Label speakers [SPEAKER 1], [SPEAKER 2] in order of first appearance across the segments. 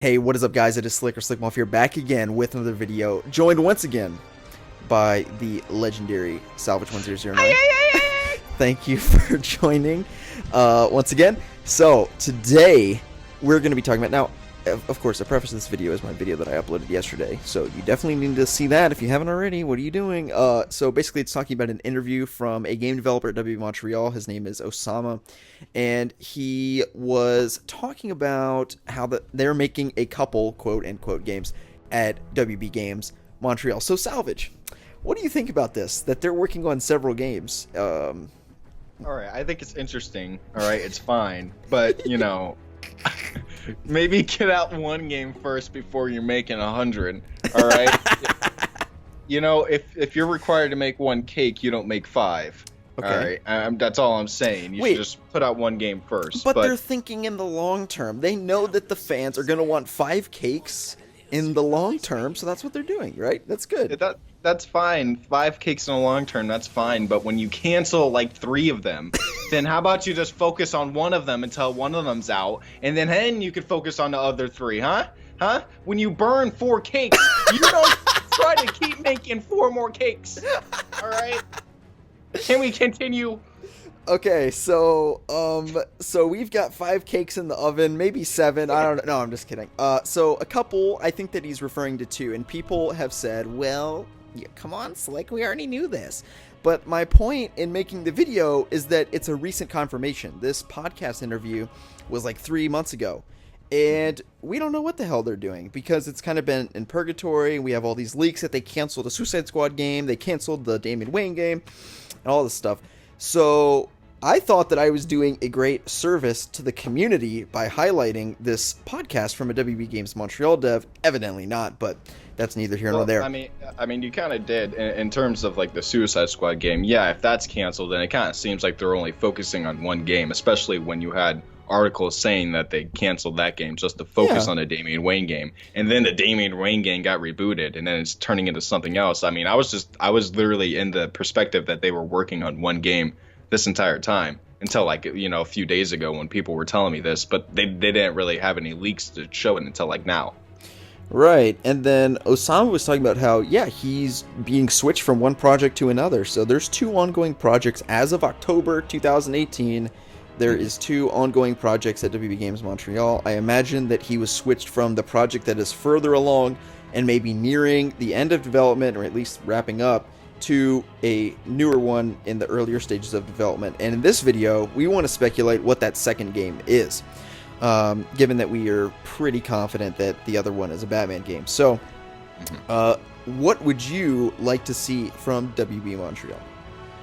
[SPEAKER 1] Hey, what is up, guys? It is Slickmoff here, back again with another video, joined once again by the legendary Salvage 1009. Thank you for joining once again. So, today we're going to be talking about, now, of course, the preface of this video is my video that I uploaded yesterday, so you definitely need to see that if you haven't already. What are you doing? So basically it's talking about an interview from a game developer at WB Montreal. His name is Osama, and he was talking about how they're making a couple quote-unquote games at WB Games Montreal. So Salvage, what do you think about this, that they're working on several games?
[SPEAKER 2] All right, I think it's interesting. All right, it's fine, but maybe get out one game first before you're making 100. All right, if you're required to make one cake, you don't make five.
[SPEAKER 1] Okay.
[SPEAKER 2] All right, that's all I'm saying. You should just put out one game first.
[SPEAKER 1] But they're thinking in the long term. They know that the fans are going to want 5 cakes in the long term, so that's what they're doing, right? That's good.
[SPEAKER 2] That's fine. 5 cakes in the long term, that's fine. But when you cancel like 3 of them, then how about you just focus on one of them until one of them's out, and then you can focus on the other 3, huh? Huh? When you burn 4 cakes, you don't try to keep making 4 more cakes. All right? Can we continue?
[SPEAKER 1] Okay, so we've got 5 cakes in the oven, maybe 7. I don't know. No, I'm just kidding. So a couple, I think that he's referring to 2, and people have said, well, yeah, come on, Slick, we already knew this. But my point in making the video is that it's a recent confirmation. This podcast interview was like 3 months ago, and we don't know what the hell they're doing because it's kind of been in purgatory. We have all these leaks that they canceled the Suicide Squad game, they canceled the Damian Wayne game, and all this stuff. So I thought that I was doing a great service to the community by highlighting this podcast from a WB Games Montreal dev. Evidently not, but that's neither here nor there.
[SPEAKER 2] I mean, you kind of did in terms of like the Suicide Squad game. Yeah, if that's canceled, then it kind of seems like they're only focusing on one game, especially when you had articles saying that they canceled that game just to focus on the Damian Wayne game, and then the Damian Wayne game got rebooted, and then it's turning into something else. I mean, I was literally in the perspective that they were working on one game this entire time until like a few days ago when people were telling me this, but they didn't really have any leaks to show it until like now.
[SPEAKER 1] Right, and then Osama was talking about how, yeah, he's being switched from one project to another. So there's 2 ongoing projects as of October 2018. There is 2 ongoing projects at WB Games Montreal. I imagine that he was switched from the project that is further along and maybe nearing the end of development, or at least wrapping up, to a newer one in the earlier stages of development. And in this video, we want to speculate what that second game is, given that we are pretty confident that the other one is a Batman game. So, what would you like to see from WB Montreal?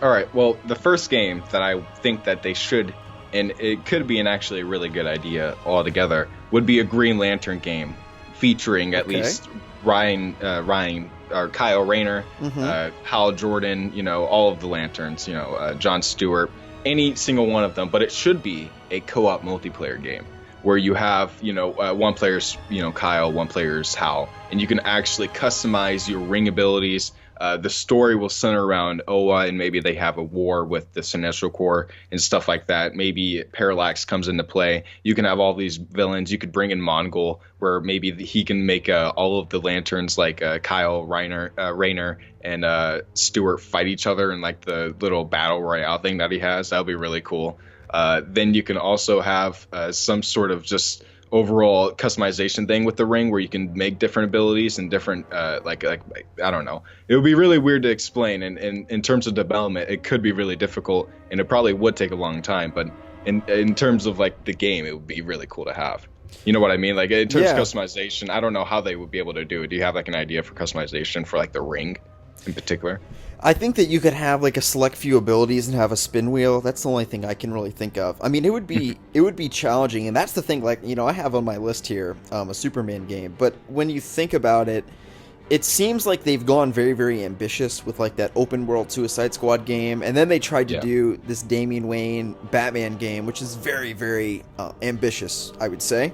[SPEAKER 2] All right, well, the first game that I think that they should, and it could be an actually really good idea altogether, would be a Green Lantern game featuring at least Ryan or Kyle Rayner, Hal Jordan, all of the Lanterns, John Stewart, any single one of them. But it should be a co-op multiplayer game where you have, one player's, Kyle, one player's Hal, and you can actually customize your ring abilities. The story will center around Oa, and maybe they have a war with the Sinestro Corps and stuff like that. Maybe Parallax comes into play. You can have all these villains. You could bring in Mongol, where maybe he can make all of the Lanterns, like Kyle Rayner and Stewart, fight each other in like the little battle royale thing that he has. That would be really cool. Then you can also have some sort of just overall customization thing with the ring where you can make different abilities and different like I don't know, it would be really weird to explain, and in terms of development it could be really difficult, and it probably would take a long time, but in terms of like the game, it would be really cool to have. You know what I mean? Like in terms of customization, I don't know how they would be able to do it. Do you have like an idea for customization for like the ring in particular?
[SPEAKER 1] I think that you could have like a select few abilities and have a spin wheel. That's the only thing I can really think of. I mean, it would be challenging, and that's the thing. Like, I have on my list here a Superman game, but when you think about it, it seems like they've gone very, very ambitious with like that open world Suicide Squad game, and then they tried to do this Damian Wayne Batman game, which is very, very ambitious, I would say.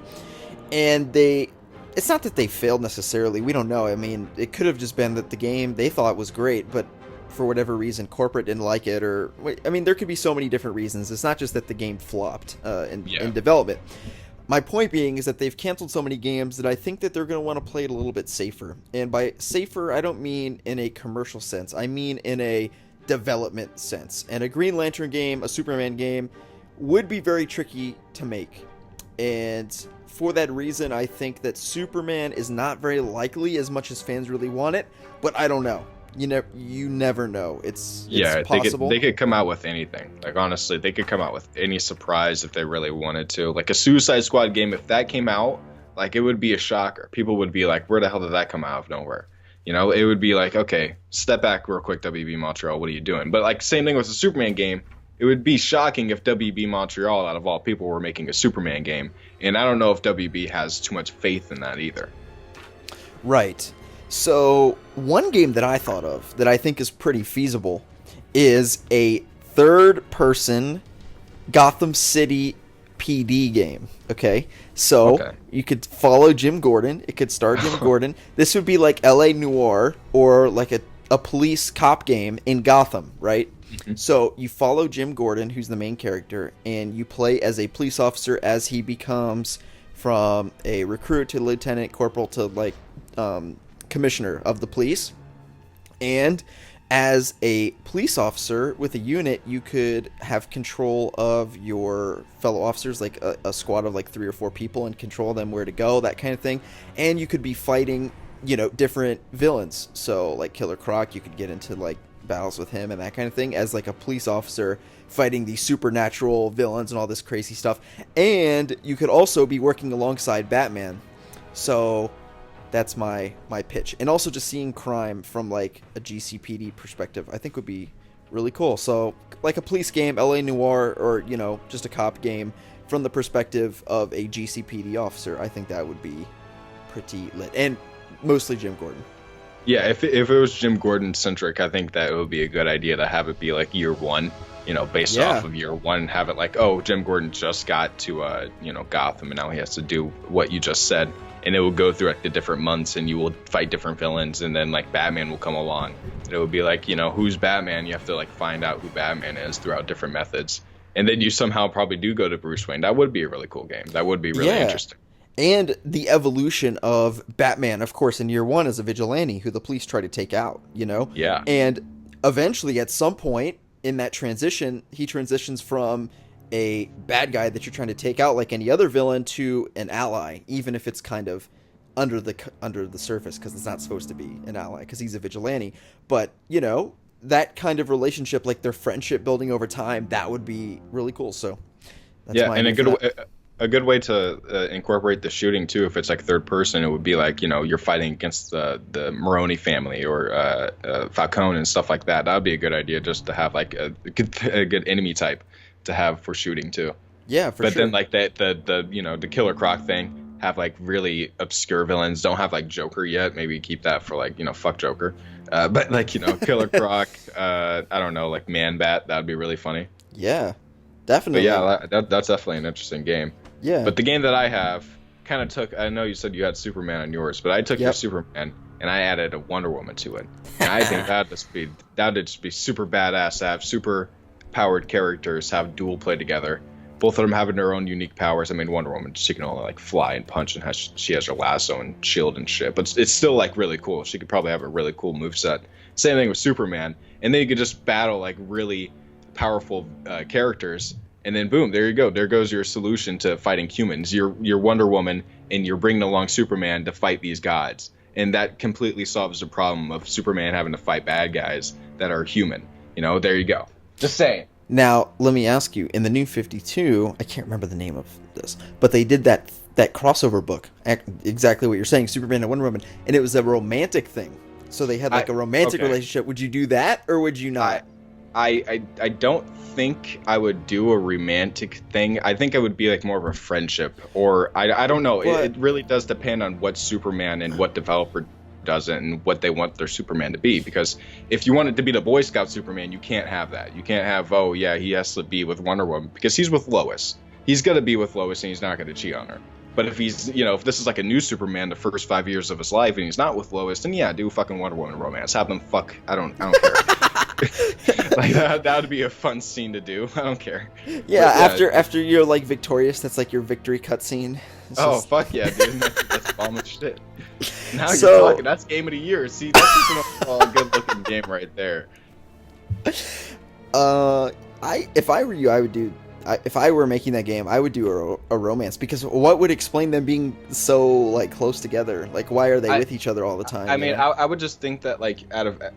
[SPEAKER 1] And it's not that they failed necessarily. We don't know. I mean, it could have just been that the game they thought was great, but for whatever reason, corporate didn't like it, or I mean, there could be so many different reasons. It's not just that the game flopped in development. my point being is that they've canceled so many games that I think that they're going to want to play it a little bit safer. And by safer, I don't mean in a commercial sense. I mean in a development sense. And a Green Lantern game, a Superman game, would be very tricky to make. And for that reason, I think that Superman is not very likely as much as fans really want it. But I don't know. You never know. It's possible.
[SPEAKER 2] They could come out with anything. Like, honestly, they could come out with any surprise if they really wanted to. Like a Suicide Squad game, if that came out, like, it would be a shocker. People would be like, where the hell did that come out of nowhere? It would be like, okay, step back real quick, WB Montreal, what are you doing? But, like, same thing with the Superman game. It would be shocking if WB Montreal, out of all people, were making a Superman game. And I don't know if WB has too much faith in that either.
[SPEAKER 1] Right. So, one game that I thought of that I think is pretty feasible is a third-person Gotham City PD game, okay? So, you could follow Jim Gordon. It could star Jim Gordon. This would be like L.A. Noire or like a police cop game in Gotham, right? Mm-hmm. So, you follow Jim Gordon, who's the main character, and you play as a police officer as he becomes from a recruit to lieutenant, corporal to, like, commissioner of the police. And as a police officer with a unit, you could have control of your fellow officers, like a squad of like 3 or 4 people, and control them where to go, that kind of thing. And you could be fighting, different villains. So like Killer Croc, you could get into like battles with him and that kind of thing as like a police officer fighting these supernatural villains and all this crazy stuff. And you could also be working alongside Batman. So that's my pitch. And also just seeing crime from like a GCPD perspective, I think would be really cool. So like a police game, LA Noire, or, just a cop game from the perspective of a GCPD officer, I think that would be pretty lit. And mostly Jim Gordon.
[SPEAKER 2] Yeah, if it was Jim Gordon centric, I think that it would be a good idea to have it be like year one, based off of year one, have it like, oh, Jim Gordon just got to, Gotham, and now he has to do what you just said. And it will go through like the different months, and you will fight different villains, and then like Batman will come along. And it will be like, who's Batman? You have to like find out who Batman is throughout different methods. And then you somehow probably do go to Bruce Wayne. That would be a really cool game. That would be really interesting.
[SPEAKER 1] And the evolution of Batman, of course, in year one as a vigilante who the police try to take out,
[SPEAKER 2] Yeah.
[SPEAKER 1] And eventually at some point in that transition, he transitions from a bad guy that you're trying to take out like any other villain to an ally, even if it's kind of under the surface, because it's not supposed to be an ally because he's a vigilante. But that kind of relationship, like their friendship building over time, that would be really cool. So that's
[SPEAKER 2] and a good way to incorporate the shooting too, if it's like third person, it would be like you're fighting against the Maroni family or Falcone and stuff like that. That would be a good idea, just to have like a good enemy type to have for shooting too.
[SPEAKER 1] Yeah, for sure.
[SPEAKER 2] But then like the Killer Croc thing, have like really obscure villains. Don't have like Joker yet. Maybe keep that for like fuck Joker. But like Killer Croc. I don't know, like Man Bat. That would be really funny.
[SPEAKER 1] Yeah, definitely.
[SPEAKER 2] But yeah, that's definitely an interesting game.
[SPEAKER 1] Yeah.
[SPEAKER 2] But the game that I have kind of took. I know you said you had Superman on yours, but I took your Superman and I added a Wonder Woman to it. And I think that'd just be super badass to have super powered characters have dual play together, both of them having their own unique powers. I mean, Wonder Woman, she can only like fly and punch, and she has her lasso and shield and shit, but it's still like really cool. She could probably have a really cool moveset. Same thing with Superman, and then you could just battle like really powerful characters, and then boom, there you go. There goes your solution to fighting humans. You're Wonder Woman, and you're bringing along Superman to fight these gods, and that completely solves the problem of Superman having to fight bad guys that are human. There you go. Just saying.
[SPEAKER 1] Now, let me ask you, in the New 52, I can't remember the name of this, but they did that crossover book, exactly what you're saying, Superman and Wonder Woman, and it was a romantic thing. So they had like a romantic relationship. Would you do that, or would you not?
[SPEAKER 2] I don't think I would do a romantic thing. I think it would be like more of a friendship, or I don't know. It really does depend on what Superman and what developer doesn't and what they want their Superman to be, because if you want it to be the Boy Scout Superman, you can't have that. You can't have, oh yeah, he has to be with Wonder Woman because he's with Lois. He's going to be with Lois and he's not going to cheat on her. But if he's, if this is like a new Superman the first 5 years of his life and he's not with Lois, then yeah, do fucking Wonder Woman romance. Have them fuck. I don't care. Like that would be a fun scene to do. I don't care.
[SPEAKER 1] Yeah, after you're like victorious, that's like your victory cutscene.
[SPEAKER 2] Fuck yeah, dude! That's bomb as shit. Now you're talking. That's game of the year. See, that's just a good looking game right there.
[SPEAKER 1] If I were you, I would do. If I were making that game, I would do a romance, because what would explain them being so like close together? Like, why are they with each other all the time?
[SPEAKER 2] I mean, I would just think that like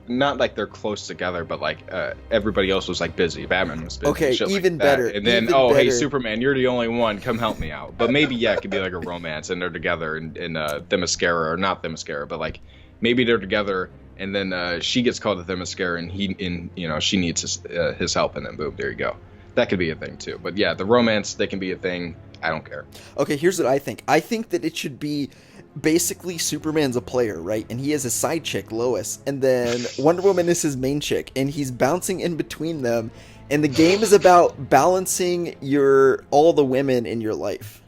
[SPEAKER 2] not like they're close together, but like everybody else was like busy. Batman was busy.
[SPEAKER 1] Okay, even
[SPEAKER 2] like
[SPEAKER 1] better.
[SPEAKER 2] And then hey Superman, you're the only one. Come help me out. But maybe it could be like a romance, and they're together in Themyscira, or not Themyscira, but like maybe they're together. And then she gets called to Themyscira, and she needs his help, and then boom, there you go. That could be a thing too. But yeah, the romance, they can be a thing. I don't care.
[SPEAKER 1] Okay, here's what I think. I think that it should be basically Superman's a player, right? And he has a side chick, Lois, and then Wonder Woman is his main chick, and he's bouncing in between them. And the game is about balancing all the women in your life.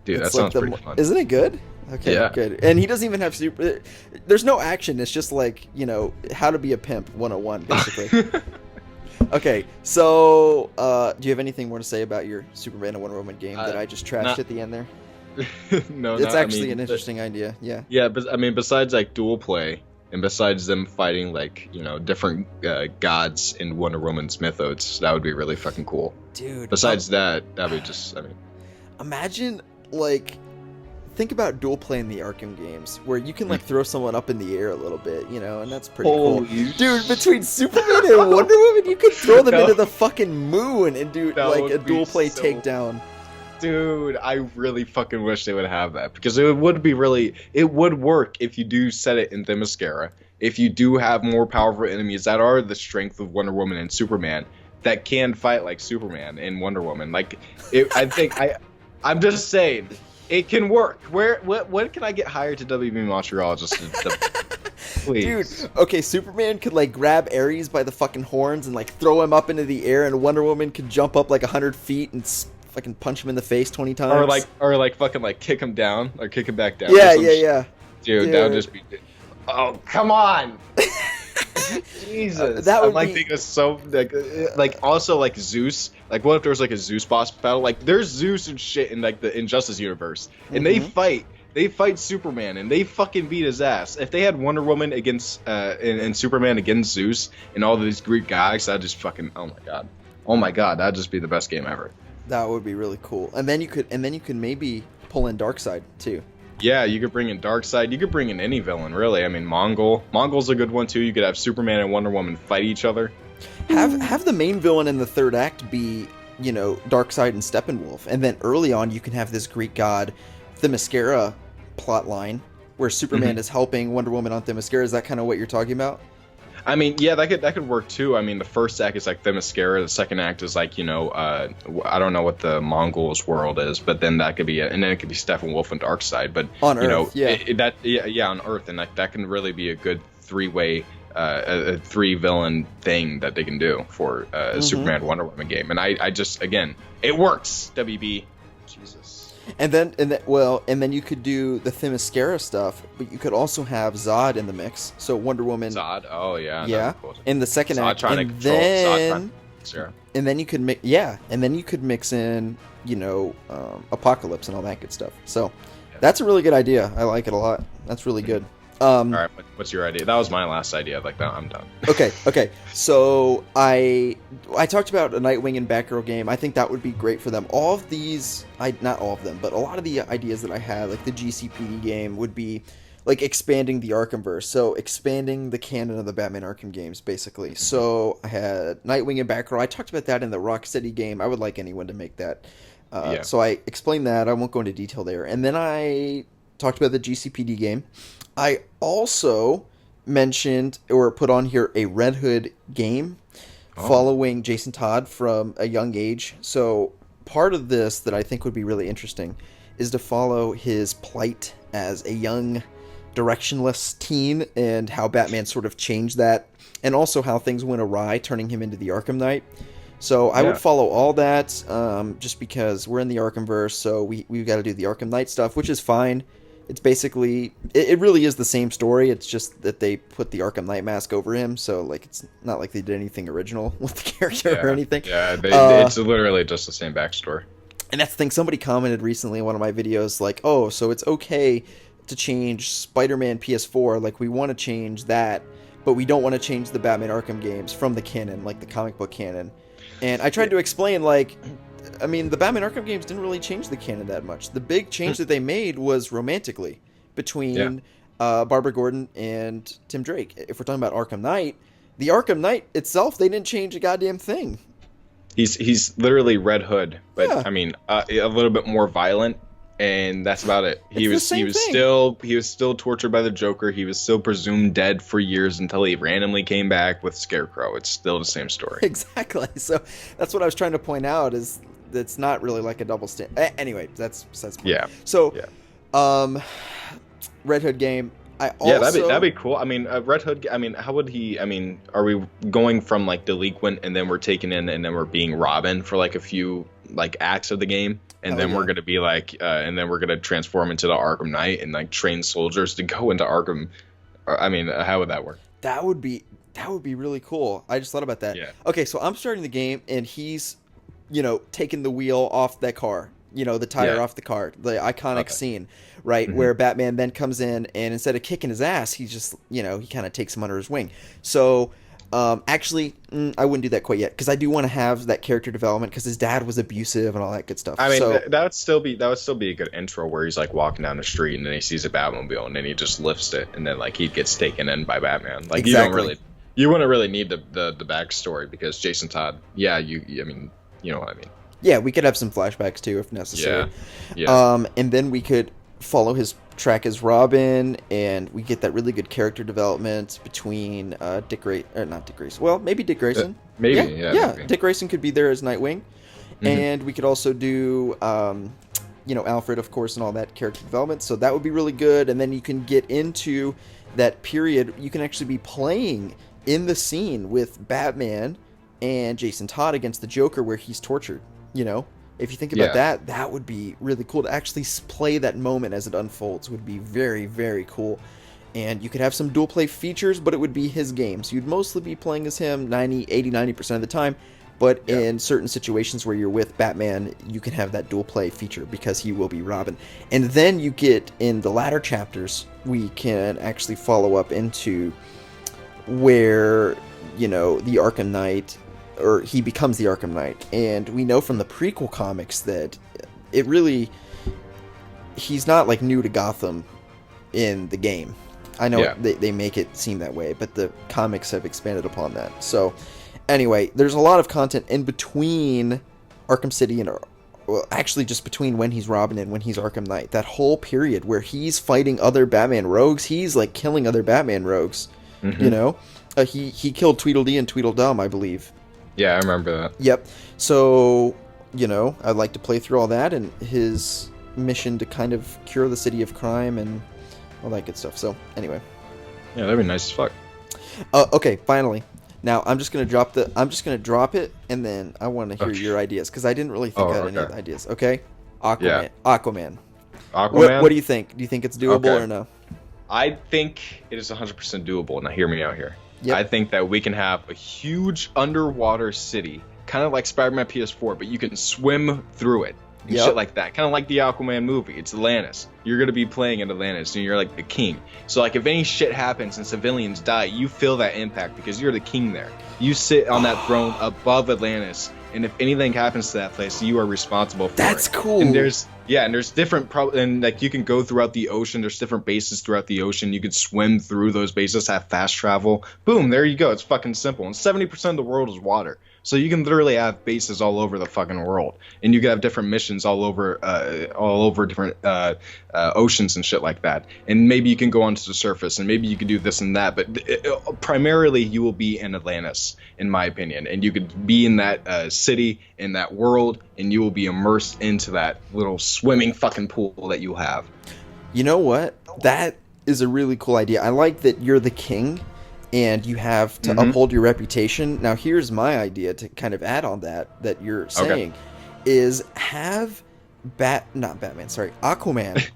[SPEAKER 2] Dude, that sounds pretty fun.
[SPEAKER 1] Isn't it good? Okay,
[SPEAKER 2] yeah.
[SPEAKER 1] Good. And he doesn't even have there's no action. It's just like, how to be a pimp 101, basically. Okay, so do you have anything more to say about your Superman and Wonder Woman game that I just trashed at the end there?
[SPEAKER 2] No,
[SPEAKER 1] it's actually an interesting idea. Yeah.
[SPEAKER 2] Yeah, but I mean, besides like dual play, and besides them fighting like different gods in Wonder Woman's mythos, that would be really fucking cool,
[SPEAKER 1] dude.
[SPEAKER 2] Besides that'd be
[SPEAKER 1] imagine like. Think about dual play in the Arkham games, where you can like throw someone up in the air a little bit, and that's pretty cool. Dude, between Superman and Wonder Woman, you could throw them into the fucking moon and do like a dual play takedown.
[SPEAKER 2] Dude, I really fucking wish they would have that, because it would work if you do set it in Themyscira. If you do have more powerful enemies that are the strength of Wonder Woman and Superman, that can fight like Superman and Wonder Woman. I'm just saying. It can work. When can I get hired to WB Montreal? Please.
[SPEAKER 1] Dude, okay, Superman could like grab Ares by the fucking horns and like throw him up into the air, and Wonder Woman could jump up like 100 feet and fucking punch him in the face 20 times.
[SPEAKER 2] Or like fucking like kick him down, or kick him back down.
[SPEAKER 1] Yeah.
[SPEAKER 2] Dude, that would just be. Oh, come on. Jesus,
[SPEAKER 1] that would
[SPEAKER 2] thinking of so like also like Zeus. Like, what if there was like a Zeus boss battle? Like, there's Zeus and shit in like the Injustice universe, and they fight Superman, and they fucking beat his ass. If they had Wonder Woman against and Superman against Zeus and all these Greek guys, that'd just fucking oh my god, that'd just be the best game ever.
[SPEAKER 1] That would be really cool. And then you could maybe pull in Darkseid too.
[SPEAKER 2] Yeah, you could bring in Darkseid. You could bring in any villain, really. I mean, Mongol's a good one too. You could have Superman and Wonder Woman fight each other.
[SPEAKER 1] Have the main villain in the third act be, Darkseid and Steppenwolf, and then early on you can have this Greek god Themyscira plotline where Superman is helping Wonder Woman on Themyscira. Is that kind of what you're talking about?
[SPEAKER 2] I mean, yeah, that could work too. I mean, the first act is like Themyscira. The second act is like, I don't know what the Mongols' world is, but then that could be and then it could be Steppenwolf and Darkseid. But
[SPEAKER 1] on Earth,
[SPEAKER 2] on Earth, and like that can really be a good three-way, a three-villain thing that they can do for a Superman Wonder Woman game. And I just, again, it works. WB, Jesus.
[SPEAKER 1] And then you could do the Themyscira stuff, but you could also have Zod in the mix. So Wonder Woman.
[SPEAKER 2] Zod, oh yeah,
[SPEAKER 1] yeah. Cool. In the second act, and then you could mix in, Apocalypse and all that good stuff. So that's a really good idea. I like it a lot. That's really good.
[SPEAKER 2] All right, what's your idea? That was my last idea. Like that, I'm done.
[SPEAKER 1] Okay. So I talked about a Nightwing and Batgirl game. I think that would be great for them. All of these, not all of them, but a lot of the ideas that I had, like the GCPD game, would be like expanding the Arkhamverse. So expanding the canon of the Batman Arkham games, basically. So I had Nightwing and Batgirl. I talked about that in the Rocksteady game. I would like anyone to make that. So I explained that. I won't go into detail there. And then I talked about the GCPD game. I also mentioned or put on here a Red Hood game following Jason Todd from a young age. So part of this that I think would be really interesting is to follow his plight as a young, directionless teen and how Batman sort of changed that, and also how things went awry, turning him into the Arkham Knight. So I would follow all that just because we're in the Arkhamverse, so we've got to do the Arkham Knight stuff, which is fine. It's basically it really is the same story. It's just that they put the Arkham Knight mask over him, so like it's not like they did anything original with the character or anything.
[SPEAKER 2] Yeah, it's literally just the same backstory.
[SPEAKER 1] And that's the thing. Somebody commented recently in one of my videos, like, "Oh, so it's okay to change Spider-Man PS4? Like, we want to change that, but we don't want to change the Batman Arkham games from the canon, like the comic book canon." And I tried to explain, like, I mean, the Batman Arkham games didn't really change the canon that much. The big change that they made was romantically between Barbara Gordon and Tim Drake. If we're talking about Arkham Knight, the Arkham Knight itself, they didn't change a goddamn thing.
[SPEAKER 2] He's literally Red Hood, but I mean, a little bit more violent, and that's about it. He was still tortured by the Joker. He was still presumed dead for years until he randomly came back with Scarecrow. It's still the same story.
[SPEAKER 1] Exactly. So that's what I was trying to point out, is that's not really like a double standard. Anyway, that's So, Red Hood game.
[SPEAKER 2] That'd be cool. I mean, Red Hood. I mean, how would he? I mean, are we going from like delinquent and then we're taken in and then we're being Robin for like a few like acts of the game, and then we're gonna be like, and then we're gonna transform into the Arkham Knight and like train soldiers to go into Arkham. I mean, how would that work?
[SPEAKER 1] That would be really cool. I just thought about that.
[SPEAKER 2] Yeah.
[SPEAKER 1] Okay, so I'm starting the game and he's, taking the wheel off that car. The tire off the car, the iconic scene, right? Where Batman then comes in and instead of kicking his ass, he just, he kind of takes him under his wing. So, actually, I wouldn't do that quite yet because I do want to have that character development because his dad was abusive and all that good stuff.
[SPEAKER 2] I mean, that would still be a good intro where he's like walking down the street and then he sees a Batmobile and then he just lifts it and then like he gets taken in by Batman. Like you wouldn't really need the backstory because Jason Todd. Yeah, I mean, you know what I mean.
[SPEAKER 1] Yeah, we could have some flashbacks too if necessary.
[SPEAKER 2] Yeah.
[SPEAKER 1] And then we could follow his track as Robin, and we get that really good character development between Dick Grayson. Well, maybe Dick Grayson.
[SPEAKER 2] Maybe.
[SPEAKER 1] Maybe. Dick Grayson could be there as Nightwing, and we could also do, Alfred, of course, and all that character development. So that would be really good. And then you can get into that period. You can actually be playing in the scene with Batman and Jason Todd against the Joker, where he's tortured. If you think about that would be really cool to actually play that moment as it unfolds. Would be very, very cool. And you could have some dual play features, but it would be his game. So you'd mostly be playing as him 90% of the time. But in certain situations where you're with Batman, you can have that dual play feature because he will be Robin. And then you get in the latter chapters, we can actually follow up into where, the Arkham Knight, or he becomes the Arkham Knight. And we know from the prequel comics that he's not like new to Gotham in the game. I know they make it seem that way, but the comics have expanded upon that. So anyway, there's a lot of content in between Arkham City and, well, actually just between when he's Robin and when he's Arkham Knight. That whole period where he's fighting other Batman rogues, he's like killing other Batman rogues. He killed Tweedledee and Tweedledum, I believe.
[SPEAKER 2] Yeah, I remember that.
[SPEAKER 1] Yep. So, I'd like to play through all that and his mission to kind of cure the city of crime and all that good stuff. So, anyway.
[SPEAKER 2] Yeah, that'd be nice as fuck.
[SPEAKER 1] Okay, finally. Now, I'm just gonna drop it, and then I want to hear your ideas because I didn't really think of any ideas. Okay. Aquaman. What do you think? Do you think it's doable or no?
[SPEAKER 2] I think it is 100% doable. Now, hear me out here.
[SPEAKER 1] Yep.
[SPEAKER 2] I think that we can have a huge underwater city, kind of like Spider-Man PS4, but you can swim through it and shit like that. Kind of like the Aquaman movie. It's Atlantis. You're going to be playing in Atlantis, and you're like the king. So, like, if any shit happens and civilians die, you feel that impact because you're the king there. You sit on that throne above Atlantis, and if anything happens to that place, you are responsible for it.
[SPEAKER 1] That's cool.
[SPEAKER 2] And there's different and like you can go throughout the ocean. There's different bases throughout the ocean. You could swim through those bases, have fast travel. Boom, there you go. It's fucking simple. And 70% of the world is water. So you can literally have bases all over the fucking world, and you can have different missions all over different oceans and shit like that. And maybe you can go onto the surface, and maybe you can do this and that. But primarily, you will be in Atlantis, in my opinion, and you could be in that city, in that world, and you will be immersed into that little swimming fucking pool that you have.
[SPEAKER 1] You know what? That is a really cool idea. I like that you're the king. And you have to uphold your reputation. Now, here's my idea to kind of add on that you're saying, is have Aquaman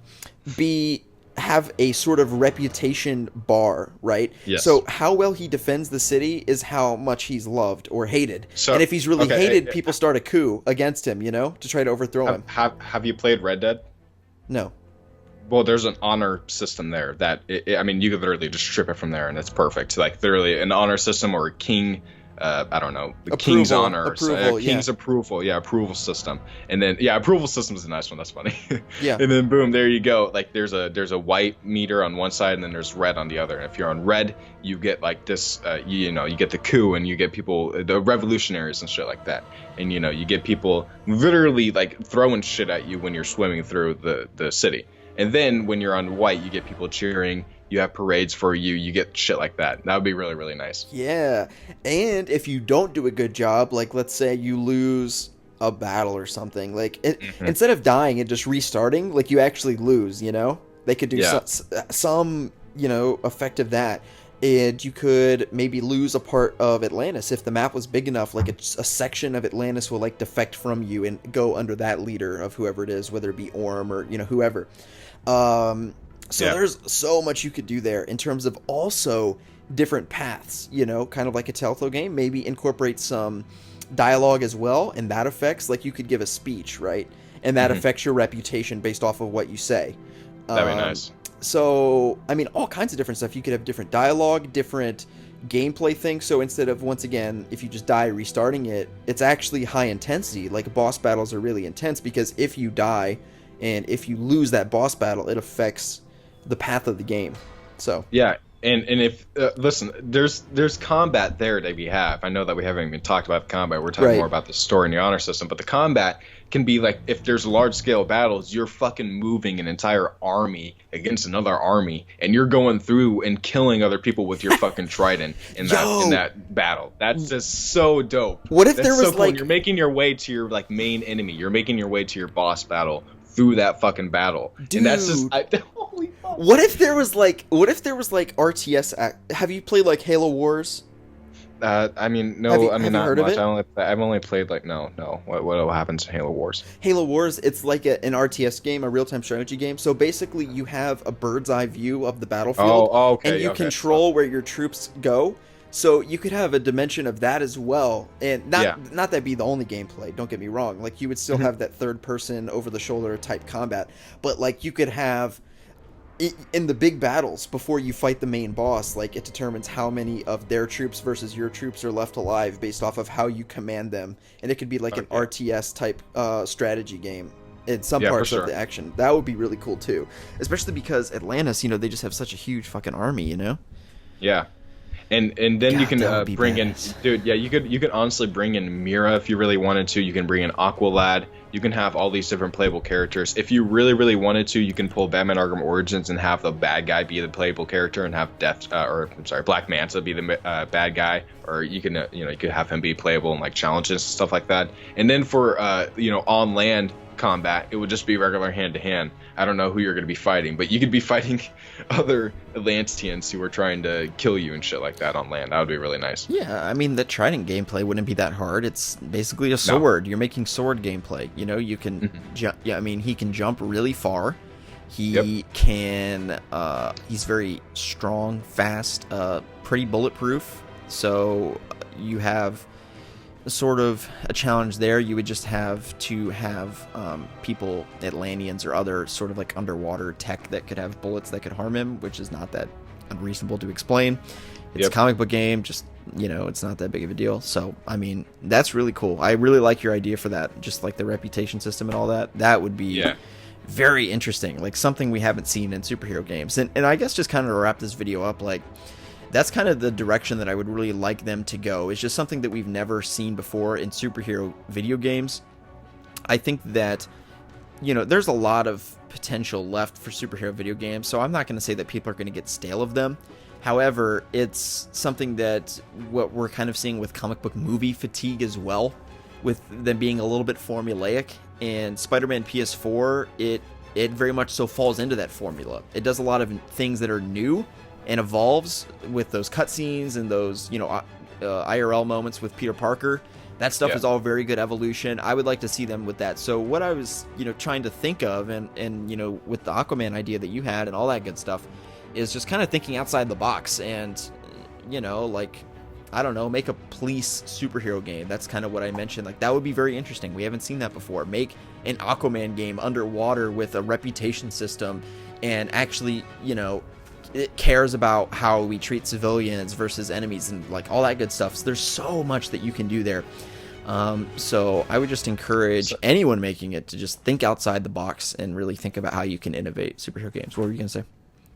[SPEAKER 1] be have a sort of reputation bar, right?
[SPEAKER 2] Yes.
[SPEAKER 1] So how well he defends the city is how much he's loved or hated.
[SPEAKER 2] So,
[SPEAKER 1] and if he's really hated,
[SPEAKER 2] okay,
[SPEAKER 1] people start a coup against him, to try to overthrow him.
[SPEAKER 2] Have you played Red Dead?
[SPEAKER 1] No.
[SPEAKER 2] Well, there's an honor system there that I mean, you could literally just strip it from there, and it's perfect. Like literally an honor system or a king. I don't know, the king's honor, king's approval, approval system, and then approval system is a nice one. That's funny.
[SPEAKER 1] Yeah.
[SPEAKER 2] And then boom, there you go. Like there's a white meter on one side, and then there's red on the other. And if you're on red, you get like this, you get the coup, and you get people, the revolutionaries and shit like that, and you get people literally like throwing shit at you when you're swimming through the city. And then when you're on white, you get people cheering. You have parades for you. You get shit like that. That would be really, really nice.
[SPEAKER 1] Yeah. And if you don't do a good job, like let's say you lose a battle or something, like instead of dying and just restarting, like you actually lose, They could do some effect of that. And you could maybe lose a part of Atlantis if the map was big enough. Like a section of Atlantis will like defect from you and go under that leader of whoever it is, whether it be Orm or whoever. So there's so much you could do there in terms of also different paths. Kind of like a Telltale game. Maybe incorporate some dialogue as well, and that affects, like you could give a speech, right? And that affects your reputation based off of what you say.
[SPEAKER 2] That'd be nice.
[SPEAKER 1] So, I mean, all kinds of different stuff. You could have different dialogue, different gameplay things. So instead of, once again, if you just die restarting it, it's actually high intensity. Like boss battles are really intense because if you die and if you lose that boss battle, it affects the path of the game. So
[SPEAKER 2] yeah, and if listen, there's combat there that we have. I know that we haven't even talked about the combat. We're talking more about the story and the honor system, but the combat can be like, if there's large scale battles, you're fucking moving an entire army against another army, and you're going through and killing other people with your fucking trident in that battle. That's just so dope.
[SPEAKER 1] What if
[SPEAKER 2] That's
[SPEAKER 1] there was
[SPEAKER 2] so cool. You're making your way to your like main enemy. You're making your way to your boss battle through that fucking battle.
[SPEAKER 1] Dude.
[SPEAKER 2] And that's just holy fuck.
[SPEAKER 1] What if there was like RTS? Have you played like Halo Wars?
[SPEAKER 2] I mean, no.
[SPEAKER 1] Have you
[SPEAKER 2] not
[SPEAKER 1] heard
[SPEAKER 2] much.
[SPEAKER 1] of it?
[SPEAKER 2] I've only played like no. What happens in Halo Wars?
[SPEAKER 1] Halo Wars, it's like an RTS game, a real-time strategy game. So basically, you have a bird's eye view of the battlefield, and you control where your troops go. So you could have a dimension of that as well, and not that be the only gameplay. Don't get me wrong; like you would still have that third-person, over-the-shoulder type combat, but like you could have. In the big battles before you fight the main boss, like it determines how many of their troops versus your troops are left alive based off of how you command them, and it could be like an RTS type strategy game in some parts of the action. That would be really cool too, especially because Atlantis, they just have such a huge fucking army,
[SPEAKER 2] Yeah. And then you can bring in, dude. Yeah, you could honestly bring in Mira if you really wanted to. You can bring in Aqualad. You can have all these different playable characters. If you really, really wanted to, you can pull Batman Arkham Origins and have the bad guy be the playable character, and have Black Manta be the bad guy, or you can you could have him be playable in like challenges and stuff like that. And then for on land combat, it would just be regular hand to hand. I don't know who you're going to be fighting, but you could be fighting other Atlanteans who are trying to kill you and shit like that on land. That would be really nice.
[SPEAKER 1] Yeah, I mean, the Trident gameplay wouldn't be that hard. It's basically a sword. No. You're making sword gameplay. You can I mean, he can jump really far. He can he's very strong, fast, pretty bulletproof. So you have sort of a challenge there. You would just have to have people, Atlanteans or other sort of like underwater tech that could have bullets that could harm him, which is not that unreasonable to explain. It's a comic book game, just it's not that big of a deal. So I mean, that's really cool. I really like your idea for that, just like the reputation system and all that. That would be very interesting, like something we haven't seen in superhero games. And I guess just kind of to wrap this video up, like that's kind of the direction that I would really like them to go. It's just something that we've never seen before in superhero video games. I think that, there's a lot of potential left for superhero video games, so I'm not going to say that people are going to get stale of them. However, it's something that what we're kind of seeing with comic book movie fatigue as well, with them being a little bit formulaic. And Spider-Man PS4, it very much so falls into that formula. It does a lot of things that are new and evolves with those cutscenes and those, IRL moments with Peter Parker. That stuff
[SPEAKER 2] Yeah.
[SPEAKER 1] is all very good evolution. I would like to see them with that. So what I was, trying to think of, and with the Aquaman idea that you had and all that good stuff, is just kind of thinking outside the box and, like, I don't know, make a police superhero game. That's kind of what I mentioned. Like, that would be very interesting. We haven't seen that before. Make an Aquaman game underwater with a reputation system and actually, it cares about how we treat civilians versus enemies and like all that good stuff. So there's so much that you can do there. So I would just encourage anyone making it to just think outside the box and really think about how you can innovate superhero games. What were you going to say?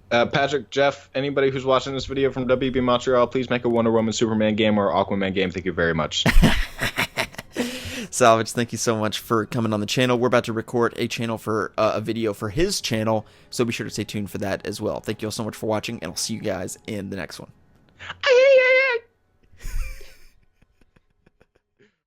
[SPEAKER 2] Patrick, Jeff, anybody who's watching this video from WB Montreal, please make a Wonder Woman Superman game or Aquaman game. Thank you very much.
[SPEAKER 1] Salvage, thank you so much for coming on the channel. We're about to record a channel for a video for his channel, so be sure to stay tuned for that as well. Thank you all so much for watching, and I'll see you guys in the next one.